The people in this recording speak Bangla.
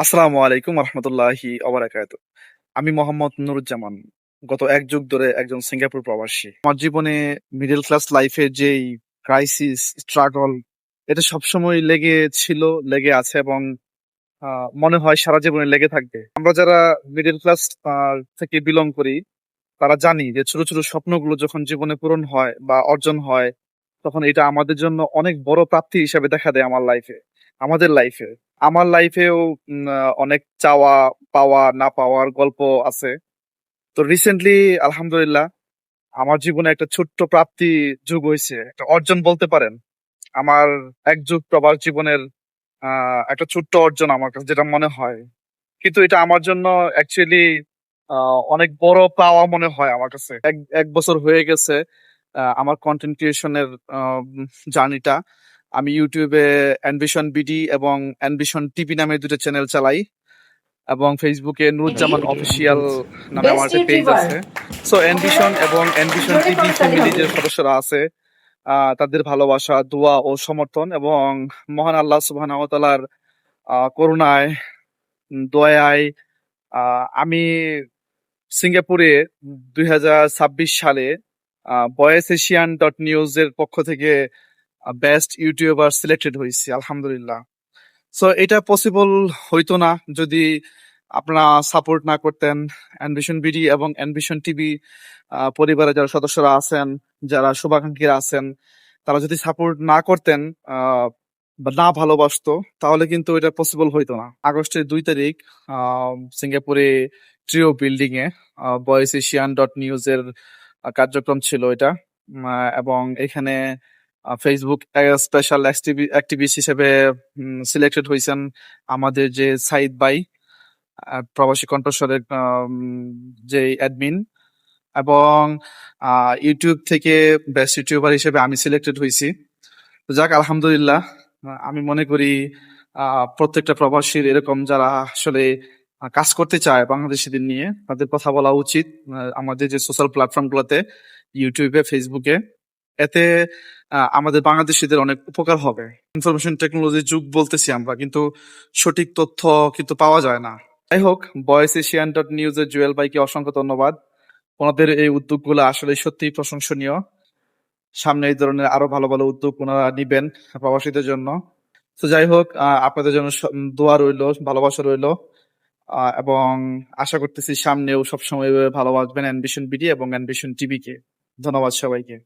আসসালামু আলাইকুম রহমতুল্লাহি ওবারাকাতু। আমি মোহাম্মদ নুরুজ্জামান। গত এক যুগ ধরে একজন সিঙ্গাপুর প্রবাসী। আমার জীবনে মিডল ক্লাস লাইফের যেই ক্রাইসিস, স্ট্রাগল, এটা সবসময় লেগে ছিল, লেগে আছে এবং মনে হয় সারা জীবনে লেগে থাকবে। আমরা যারা মিডল ক্লাস থেকে বিলং করি, তারা জানি যে ছোট ছোট স্বপ্নগুলো যখন জীবনে পূরণ হয় বা অর্জন হয়, তখন এটা আমাদের জন্য অনেক বড় প্রাপ্তি হিসেবে দেখা দেয় আমার লাইফে, আমাদের লাইফে। আমার লাইফেও অনেক চাওয়া, পাওয়া, না পাওয়ার গল্প আছে। তো রিসেন্টলি আলহামদুলিল্লাহ আমার জীবনে একটা ছোট্ট প্রাপ্তি যোগ হয়েছে, একটা অর্জন বলতে পারেন। আমার এক যুগ প্রবাস জীবনের একটা ছোট্ট অর্জন আমার কাছে যেটা মনে হয়, কিন্তু এটা আমার জন্য অ্যাকচুয়ালি অনেক বড় পাওয়া মনে হয় আমার কাছে। এক এক বছর হয়ে গেছে আমার কন্টেন্ট ক্রিয়েশনের জার্নিটা। আমি ইউটিউবে অ্যানভিশন বিডি এবং অ্যানভিশন টিভি নামে দুটো চ্যানেল চালাই, এবং ফেসবুকে নুরুজ্জামান অফিসিয়াল নামে আমার বেস্ট একটা পেজ ইউটিউবার আছে। সো অ্যানভিশন এবং অ্যানভিশন জোরে টিভি করতালি ফ্যামিলি হবে। যে সদস্যরা আছে, তাদের ভালোবাসা, দোয়া ও সমর্থন এবং মহান আল্লাহ সুবহানাহু ওয়া তাআলার করুণায়, দয়ায় আমি সিঙ্গাপুরে 2026 সালে বয়েস এশিয়ান ডট নিউজ এর পক্ষ থেকে বেস্ট ইউটিউবার সিলেক্টেড হয়েছি আলহামদুলিল্লাহ। সো এটা পসিবল হইতো না যদি আপনারা সাপোর্ট না করতেন। অ্যানভিশন বিডি এবং অ্যানভিশন টিভি পরিবারের যারা সদস্যরা আছেন, যারা শুভাকাঙ্ক্ষীরা আছেন, তারা যদি সাপোর্ট না করতেন বা না ভালোবাসতো, তাহলে কিন্তু এটা পসিবল হইতো না। আগস্টের 2 তারিখ সিঙ্গাপুরে ট্রিও বিল্ডিং এ বয়েস এশিয়ান ডট নিউজ এর কার্যক্রম ছিল এটা। এবং এখানে ফেসবুক স্পেশাল অ্যাক্টিভিস্ট হিসেবে সিলেক্টেড হয়েছেন আমাদের যে সাইদ ভাই, প্রবাসী কণ্ঠস্বরের যে অ্যাডমিন। এবং ইউটিউব থেকে বেস্ট ইউটিউবার হিসেবে আমি সিলেক্টেড হয়েছি। তো যাক আলহামদুলিল্লাহ। আমি মনে করি প্রত্যেকটা প্রবাসীর এরকম যারা আসলে কাজ করতে চায় বাংলাদেশিদের নিয়ে, তাদের কথা বলা উচিত আমাদের যে সোশ্যাল প্ল্যাটফর্ম গুলোতে, ইউটিউবে, ফেসবুকে। এতে আমাদের বাংলাদেশিদের অনেক উপকার হবে। ইনফরমেশন টেকনোলজির যুগ বলতেছি আমরা, কিন্তু সঠিক তথ্য কিন্তু পাওয়া যায় না। যাই হোক, বয়েস এশিয়ান ডট নিউজ এর জুয়েল ভাইকে অসংখ্য ধন্যবাদ। ওনাদের এই উদ্যোগগুলো আসলে সত্যিই প্রশংসনীয়। সামনে এই ধরনের আরো ভালো ভালো উদ্যোগ ওনারা নিবেন প্রবাসীদের জন্য। তো যাই হোক, আপনাদের জন্য দোয়া রইলো, ভালোবাসা রইলো। এবং আশা করতেছি সামনেও সবসময় এভাবে ভালোবাসবেন অ্যানভিশন বিডি এবং অ্যানভিশন টিভি কে। ধন্যবাদ সবাইকে।